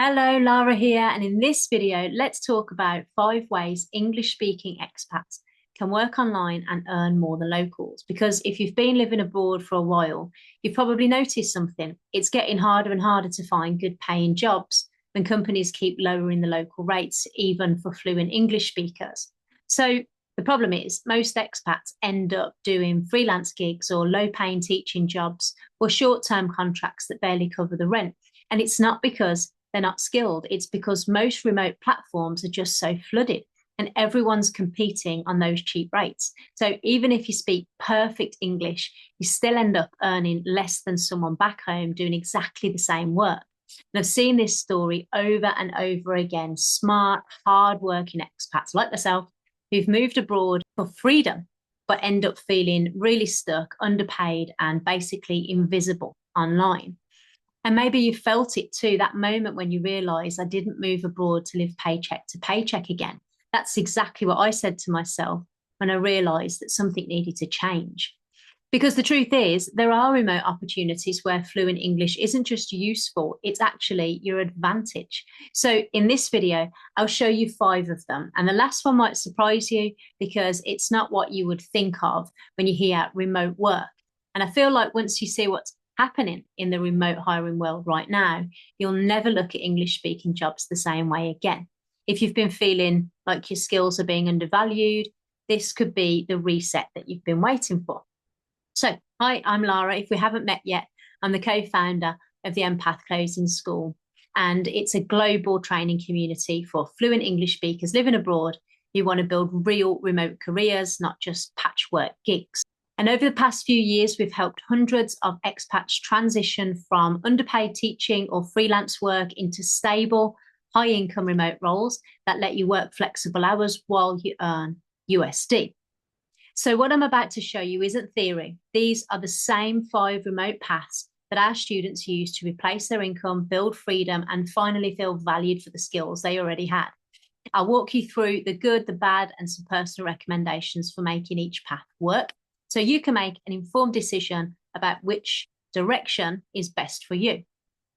Hello, Lara here, and in this video, let's talk about 5 ways English-speaking expats can work online and earn more than locals. Because if you've been living abroad for a while, you've probably noticed something. It's getting harder and harder to find good paying jobs when companies keep lowering the local rates, even for fluent English speakers. So the problem is most expats end up doing freelance gigs or low-paying teaching jobs or short-term contracts that barely cover the rent. And it's not because they're not skilled. It's because most remote platforms are just so flooded and everyone's competing on those cheap rates. So even if you speak perfect English, you still end up earning less than someone back home doing exactly the same work. And I've seen this story over and over again. Smart, hard-working expats like myself who've moved abroad for freedom, but end up feeling really stuck, underpaid, and basically invisible online. And maybe you felt it too, that moment when you realize I didn't move abroad to live paycheck to paycheck again. That's exactly what I said to myself when I realized that something needed to change. Because the truth is, there are remote opportunities where fluent English isn't just useful, it's actually your advantage. So in this video, I'll show you 5 of them. And the last one might surprise you because it's not what you would think of when you hear remote work. And I feel like once you see what's happening in the remote hiring world right now, you'll never look at English speaking jobs the same way again. If you've been feeling like your skills are being undervalued, this could be the reset that you've been waiting for. So, hi, I'm Lara. If we haven't met yet, I'm the co-founder of the Empath Closing School, and it's a global training community for fluent English speakers living abroad who want to build real remote careers, not just patchwork gigs. And over the past few years, we've helped hundreds of expats transition from underpaid teaching or freelance work into stable, high-income remote roles that let you work flexible hours while you earn USD. So what I'm about to show you isn't theory. These are the same 5 remote paths that our students use to replace their income, build freedom, and finally feel valued for the skills they already had. I'll walk you through the good, the bad, and some personal recommendations for making each path work, so you can make an informed decision about which direction is best for you.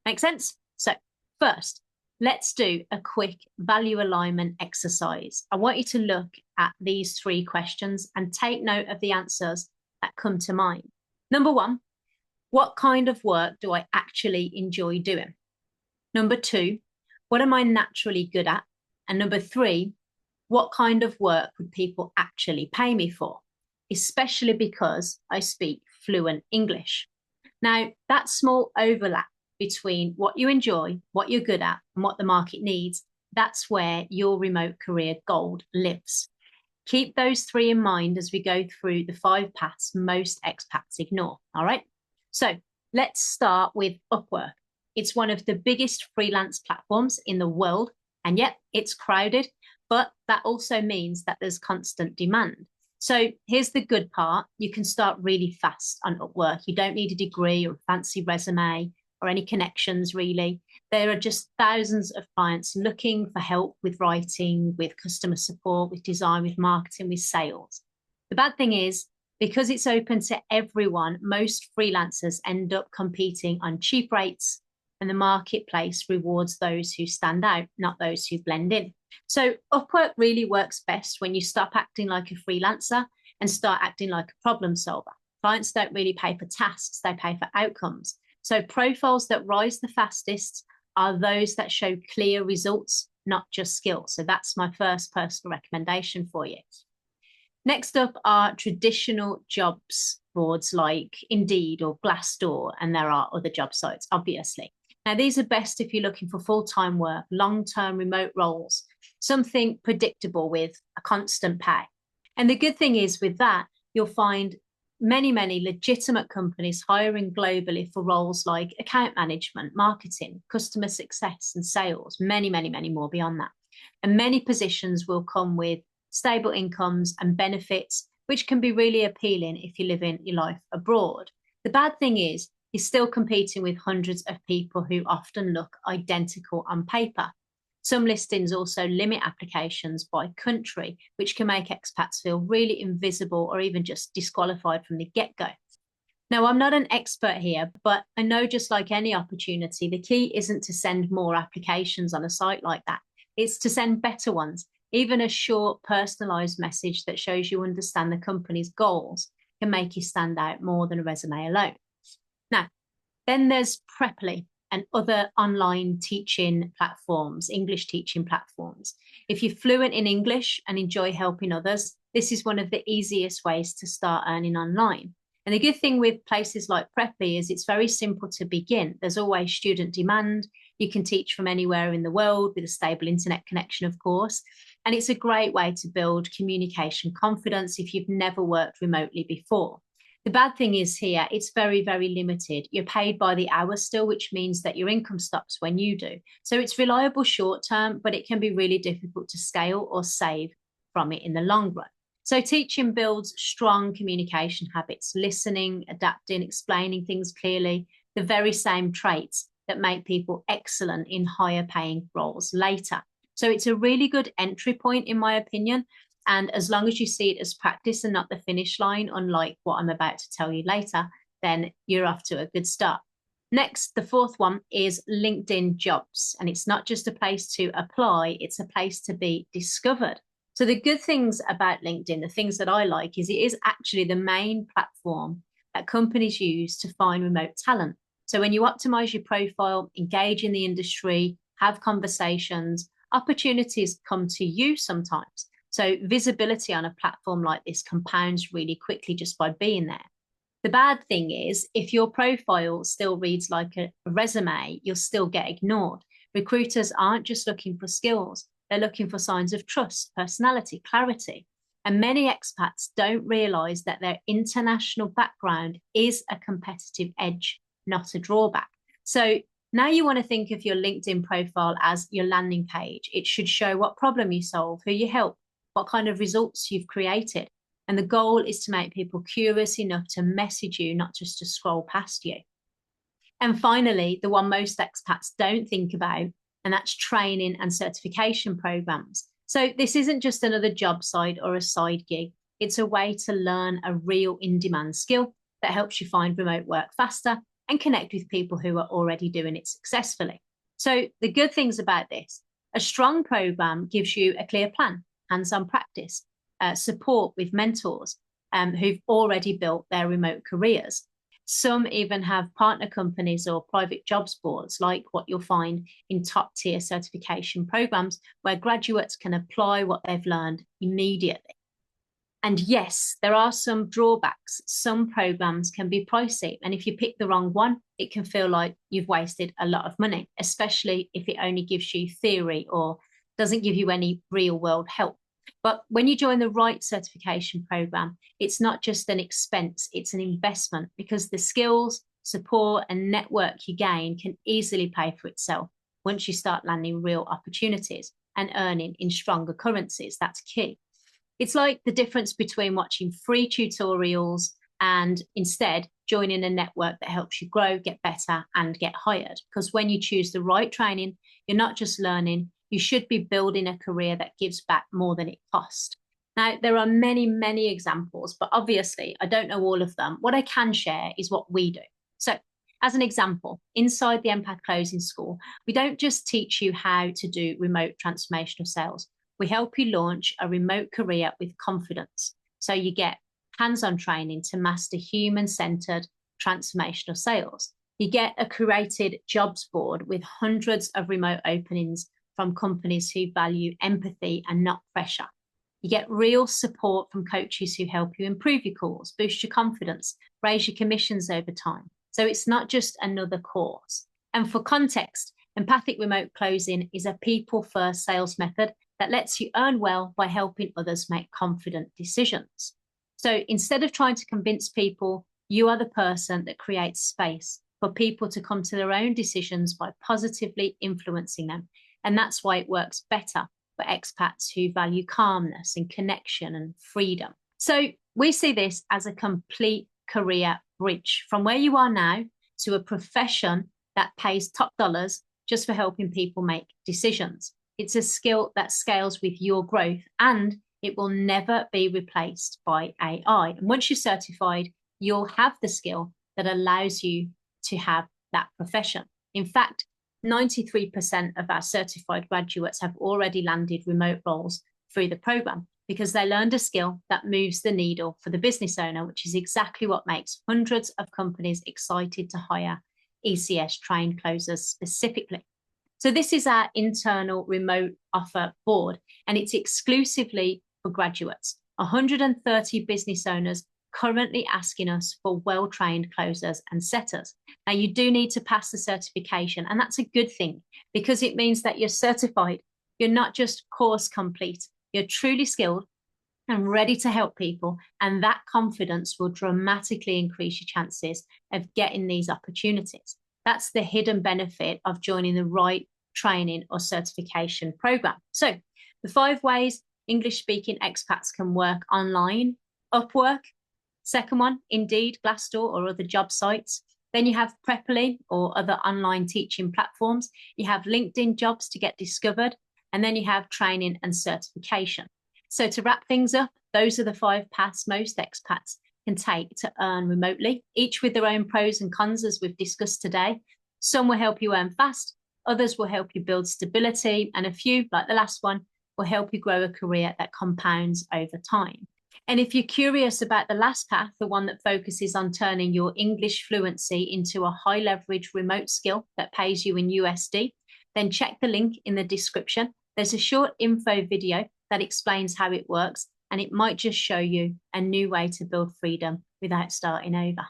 Make sense? So first, let's do a quick value alignment exercise. I want you to look at these 3 questions and take note of the answers that come to mind. Number 1, what kind of work do I actually enjoy doing? Number 2, what am I naturally good at? And number 3, what kind of work would people actually pay me for? Especially because I speak fluent English. Now, that small overlap between what you enjoy, what you're good at, and what the market needs, that's where your remote career gold lives. Keep those 3 in mind as we go through the 5 paths most expats ignore, all right? So let's start with Upwork. It's one of the biggest freelance platforms in the world, and yet it's crowded, but that also means that there's constant demand. So here's the good part. You can start really fast on Upwork. You don't need a degree or a fancy resume or any connections, really. There are just thousands of clients looking for help with writing, with customer support, with design, with marketing, with sales. The bad thing is, because it's open to everyone, most freelancers end up competing on cheap rates, and the marketplace rewards those who stand out, not those who blend in. So Upwork really works best when you stop acting like a freelancer and start acting like a problem solver. Clients don't really pay for tasks, they pay for outcomes. So profiles that rise the fastest are those that show clear results, not just skills. So that's my first personal recommendation for you. Next up are traditional jobs boards like Indeed or Glassdoor, and there are other job sites, obviously. Now, these are best if you're looking for full-time work, long-term remote roles, something predictable with a constant pay. And the good thing is with that, you'll find many legitimate companies hiring globally for roles like account management, marketing, customer success, and sales, many more beyond that. And many positions will come with stable incomes and benefits, which can be really appealing if you're living your life abroad. The bad thing is, you're still competing with hundreds of people who often look identical on paper. Some listings also limit applications by country, which can make expats feel really invisible or even just disqualified from the get-go. Now, I'm not an expert here, but I know just like any opportunity, the key isn't to send more applications on a site like that. It's to send better ones. Even a short, personalized message that shows you understand the company's goals can make you stand out more than a resume alone. Now, then there's Preply and other online teaching platforms, English teaching platforms. If you're fluent in English and enjoy helping others, this is one of the easiest ways to start earning online. And the good thing with places like Preply is it's very simple to begin. There's always student demand. You can teach from anywhere in the world with a stable internet connection, of course. And it's a great way to build communication confidence if you've never worked remotely before. The bad thing is here, it's very, very limited. You're paid by the hour still, which means that your income stops when you do. So it's reliable short term, but it can be really difficult to scale or save from it in the long run. So teaching builds strong communication habits, listening, adapting, explaining things clearly, the very same traits that make people excellent in higher paying roles later. So it's a really good entry point, in my opinion. And as long as you see it as practice and not the finish line, unlike what I'm about to tell you later, then you're off to a good start. Next, the fourth one is LinkedIn Jobs. And it's not just a place to apply, it's a place to be discovered. So the good things about LinkedIn, the things that I like, is it is actually the main platform that companies use to find remote talent. So when you optimize your profile, engage in the industry, have conversations, opportunities come to you sometimes. So visibility on a platform like this compounds really quickly just by being there. The bad thing is, if your profile still reads like a resume, you'll still get ignored. Recruiters aren't just looking for skills, they're looking for signs of trust, personality, clarity. And many expats don't realize that their international background is a competitive edge, not a drawback. So now you want to think of your LinkedIn profile as your landing page. It should show what problem you solve, who you help, what kind of results you've created. And the goal is to make people curious enough to message you, not just to scroll past you. And finally, the one most expats don't think about, and that's training and certification programs. So this isn't just another job site or a side gig. It's a way to learn a real in-demand skill that helps you find remote work faster and connect with people who are already doing it successfully. So the good things about this, a strong program gives you a clear plan, hands-on practice, support with mentors who've already built their remote careers. Some even have partner companies or private jobs boards, like what you'll find in top tier certification programs, where graduates can apply what they've learned immediately. And yes, there are some drawbacks. Some programs can be pricey. And if you pick the wrong one, it can feel like you've wasted a lot of money, especially if it only gives you theory or doesn't give you any real world help. But when you join the right certification program, it's not just an expense, it's an investment, because the skills, support, and network you gain can easily pay for itself once you start landing real opportunities and earning in stronger currencies. That's key. It's like the difference between watching free tutorials and instead joining a network that helps you grow, get better, and get hired. Because when you choose the right training, you're not just learning, you should be building a career that gives back more than it cost. Now, there are many, many examples, but obviously I don't know all of them. What I can share is what we do. So as an example, inside the Empath Closing School, we don't just teach you how to do remote transformational sales. We help you launch a remote career with confidence. So you get hands-on training to master human-centered transformational sales. You get a curated jobs board with hundreds of remote openings from companies who value empathy and not pressure. You get real support from coaches who help you improve your calls, boost your confidence, raise your commissions over time. So it's not just another course. And for context, empathic remote closing is a people-first sales method that lets you earn well by helping others make confident decisions. So instead of trying to convince people, you are the person that creates space for people to come to their own decisions by positively influencing them. And that's why it works better for expats who value calmness and connection and freedom. So we see this as a complete career bridge from where you are now to a profession that pays top dollars just for helping people make decisions. It's a skill that scales with your growth, and it will never be replaced by AI. And once you're certified, you'll have the skill that allows you to have that profession. In fact, 93% of our certified graduates have already landed remote roles through the program because they learned a skill that moves the needle for the business owner, which is exactly what makes hundreds of companies excited to hire ECS trained closers specifically. So this is our internal remote offer board, and it's exclusively for graduates. 130 business owners currently asking us for well-trained closers and setters. Now, you do need to pass the certification, and that's a good thing because it means that you're certified. You're not just course complete. You're truly skilled and ready to help people, and that confidence will dramatically increase your chances of getting these opportunities. That's the hidden benefit of joining the right training or certification program. So the 5 ways English-speaking expats can work online: Upwork. Second one, Indeed, Glassdoor, or other job sites. Then you have Preply or other online teaching platforms. You have LinkedIn jobs to get discovered. And then you have training and certification. So to wrap things up, those are the 5 paths most expats can take to earn remotely, each with their own pros and cons, as we've discussed today. Some will help you earn fast, others will help you build stability, and a few, like the last one, will help you grow a career that compounds over time. And if you're curious about the last path, the one that focuses on turning your English fluency into a high leverage remote skill that pays you in USD, then check the link in the description. There's a short info video that explains how it works, and it might just show you a new way to build freedom without starting over.